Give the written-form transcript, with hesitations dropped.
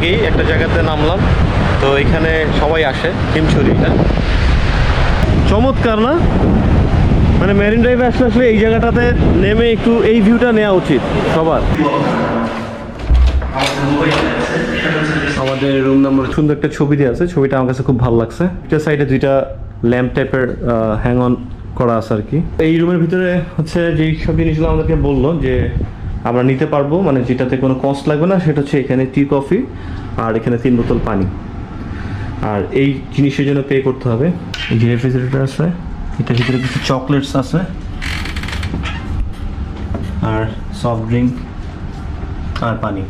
থেকেই একটা জায়গাতে নামলাম, তো এখানে সবাই আসে হিমছড়িটা। চমৎকার না? মানে মেরিন ড্রাইভে আসলে আসলে এই জায়গাটাতে নেমে একটু এই ভিউটা নেওয়া উচিত সবার। আমাদের রুম নাম্বার সুন্দর একটা ছবি দেওয়া আছে, ছবিটা আমার কাছে খুব ভালো লাগছে। একটা সাইডে দুইটা ল্যাম্প টাইপের হ্যাং অন করা আছে আর কি। এই রুমের ভিতরে হচ্ছে যেই সব জিনিসগুলো আমাদেরকে বললো যে আমরা নিতে পারবো, মানে যেটাতে কোনো কস্ট লাগবে না, সেটা হচ্ছে এখানে টি কফি আর এখানে 3 বোতল পানি। আর এই জিনিসের জন্য পে করতে হবে। এই যে রেফ্রিজারেটর আছে, এটার ভিতরে কিছু চকলেটস আছে আর সফট ড্রিঙ্ক আর পানি।